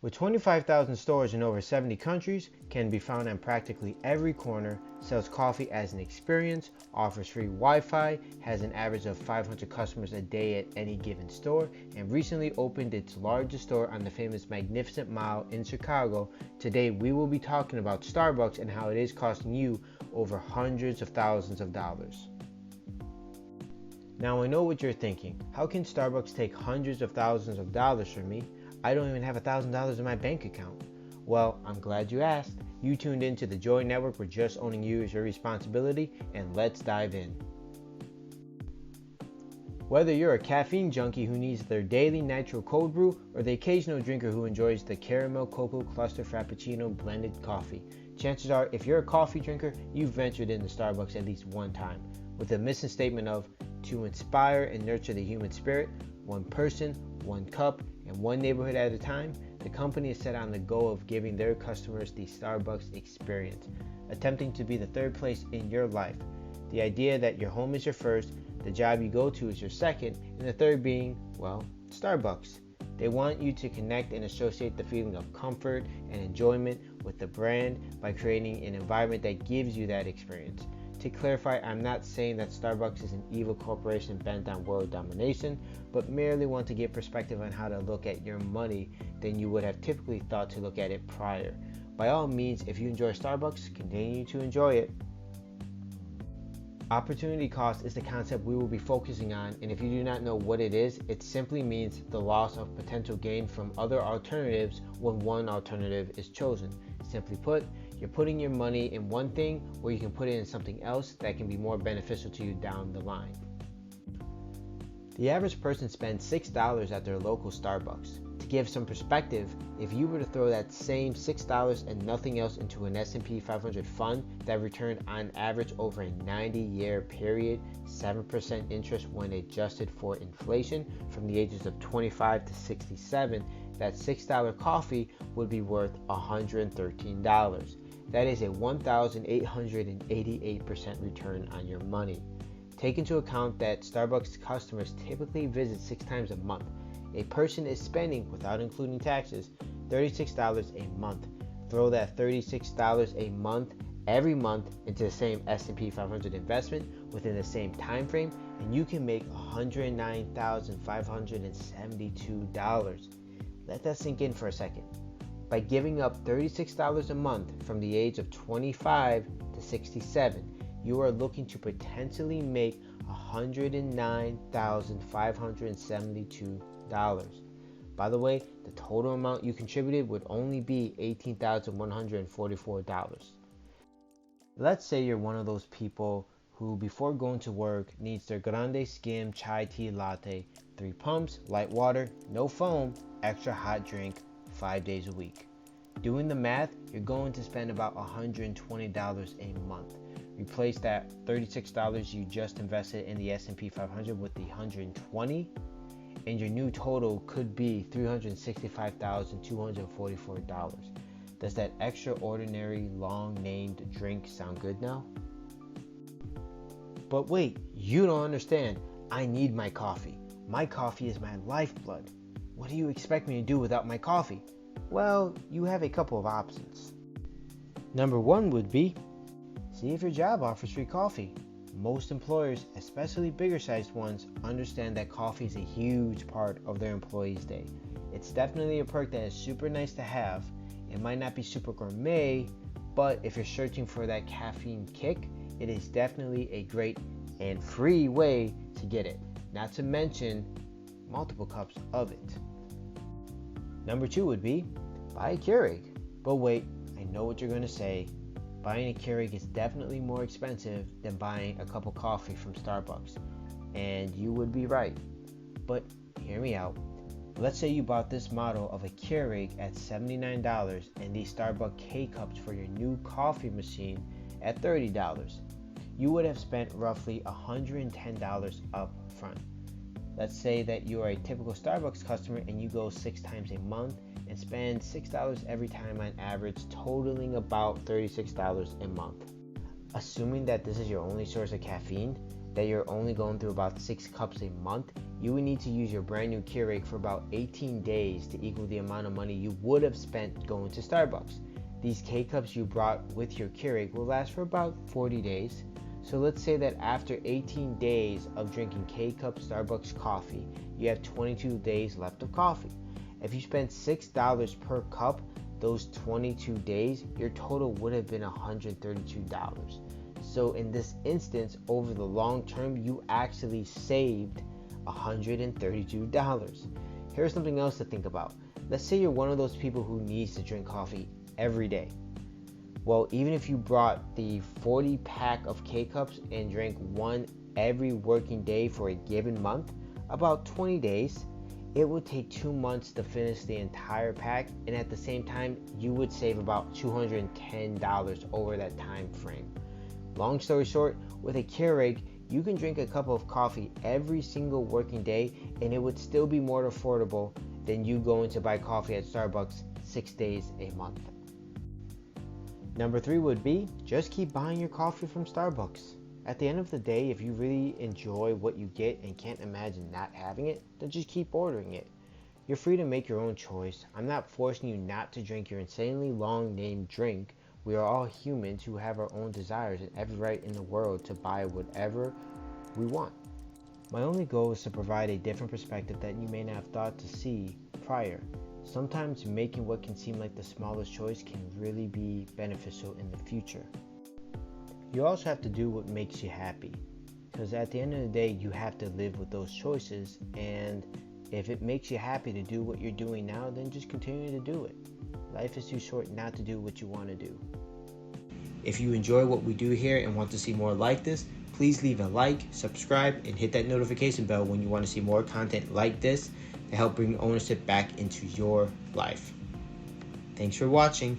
With 25,000 stores in over 70 countries, can be found on practically every corner, sells coffee as an experience, offers free Wi-Fi, has an average of 500 customers a day at any given store, and recently opened its largest store on the famous Magnificent Mile in Chicago. Today we will be talking about Starbucks and how it is costing you over hundreds of thousands of dollars. Now I know what you're thinking. How can Starbucks take hundreds of thousands of dollars from me? I don't even have $1,000 in my bank account. Well, I'm glad you asked. You tuned into the Joy Network, where just owning you is your responsibility, and let's dive in. Whether you're a caffeine junkie who needs their daily nitro cold brew or the occasional drinker who enjoys the caramel cocoa cluster frappuccino blended coffee, chances are if you're a coffee drinker, you've ventured into Starbucks at least one time. With the mission statement of to inspire and nurture the human spirit, one person, one cup, and one neighborhood at a time, the company is set on the goal of giving their customers the Starbucks experience, attempting to be the third place in your life. The idea that your home is your first, the job you go to is your second, and the third being, well, Starbucks. They want you to connect and associate the feeling of comfort and enjoyment with the brand by creating an environment that gives you that experience. To clarify, I'm not saying that Starbucks is an evil corporation bent on world domination, but merely want to give perspective on how to look at your money than you would have typically thought to look at it prior. By all means, if you enjoy Starbucks, continue to enjoy it. Opportunity cost is the concept we will be focusing on, and if you do not know what it is, it simply means the loss of potential gain from other alternatives when one alternative is chosen. Simply put, you're putting your money in one thing where you can put it in something else that can be more beneficial to you down the line. The average person spends $6 at their local Starbucks. To give some perspective, if you were to throw that same $6 and nothing else into an S&P 500 fund that returned on average over a 90-year period, 7% interest when adjusted for inflation from the ages of 25 to 67, that $6 coffee would be worth $113. That is a 1,888% return on your money. Take into account that Starbucks customers typically visit 6 times a month. A person is spending, without including taxes, $36 a month. Throw that $36 a month every month into the same S&P 500 investment within the same time frame, and you can make $109,572. Let that sink in for a second. By giving up $36 a month from the age of 25 to 67, you are looking to potentially make $109,572. By the way, the total amount you contributed would only be $18,144. Let's say you're one of those people who, before going to work, needs their grande skim chai tea latte, 3 pumps, light water, no foam, extra hot drink, 5 days a week. Doing the math, you're going to spend about $120 a month. Replace that $36 you just invested in the S&P 500 with the $120, and your new total could be $365,244. Does that extraordinary long-named drink sound good now? But wait, you don't understand. I need my coffee. My coffee is my lifeblood. What do you expect me to do without my coffee? Well, you have a couple of options. Number 1 would be, see if your job offers free coffee. Most employers, especially bigger sized ones, understand that coffee is a huge part of their employees' day. It's definitely a perk that is super nice to have. It might not be super gourmet, but if you're searching for that caffeine kick, it is definitely a great and free way to get it. Not to mention multiple cups of it. Number 2 would be, buy a Keurig. But wait, I know what you're going to say. Buying a Keurig is definitely more expensive than buying a cup of coffee from Starbucks. And you would be right. But hear me out. Let's say you bought this model of a Keurig at $79 and these Starbucks K-Cups for your new coffee machine at $30. You would have spent roughly $110 up front. Let's say that you are a typical Starbucks customer and you go 6 times a month and spend $6 every time on average, totaling about $36 a month. Assuming that this is your only source of caffeine, that you're only going through about 6 cups a month, you would need to use your brand new Keurig for about 18 days to equal the amount of money you would have spent going to Starbucks. These K-Cups you brought with your Keurig will last for about 40 days. So let's say that after 18 days of drinking K-Cup Starbucks coffee, you have 22 days left of coffee. If you spent $6 per cup those 22 days, your total would have been $132. So in this instance, over the long term, you actually saved $132. Here's something else to think about. Let's say you're one of those people who needs to drink coffee every day. Well, even if you brought the 40 pack of K-Cups and drank one every working day for a given month, about 20 days, it would take 2 months to finish the entire pack, and at the same time, you would save about $210 over that time frame. Long story short, with a Keurig, you can drink a cup of coffee every single working day, and it would still be more affordable than you going to buy coffee at Starbucks 6 days a month. Number 3 would be, just keep buying your coffee from Starbucks. At the end of the day, if you really enjoy what you get and can't imagine not having it, then just keep ordering it. You're free to make your own choice. I'm not forcing you not to drink your insanely long named drink. We are all humans who have our own desires and every right in the world to buy whatever we want. My only goal is to provide a different perspective that you may not have thought to see prior. Sometimes making what can seem like the smallest choice can really be beneficial in the future. You also have to do what makes you happy, because at the end of the day, you have to live with those choices, and if it makes you happy to do what you're doing now, then just continue to do it. Life is too short not to do what you want to do. If you enjoy what we do here and want to see more like this, please leave a like, subscribe, and hit that notification bell when you want to see more content like this to help bring ownership back into your life. Thanks for watching.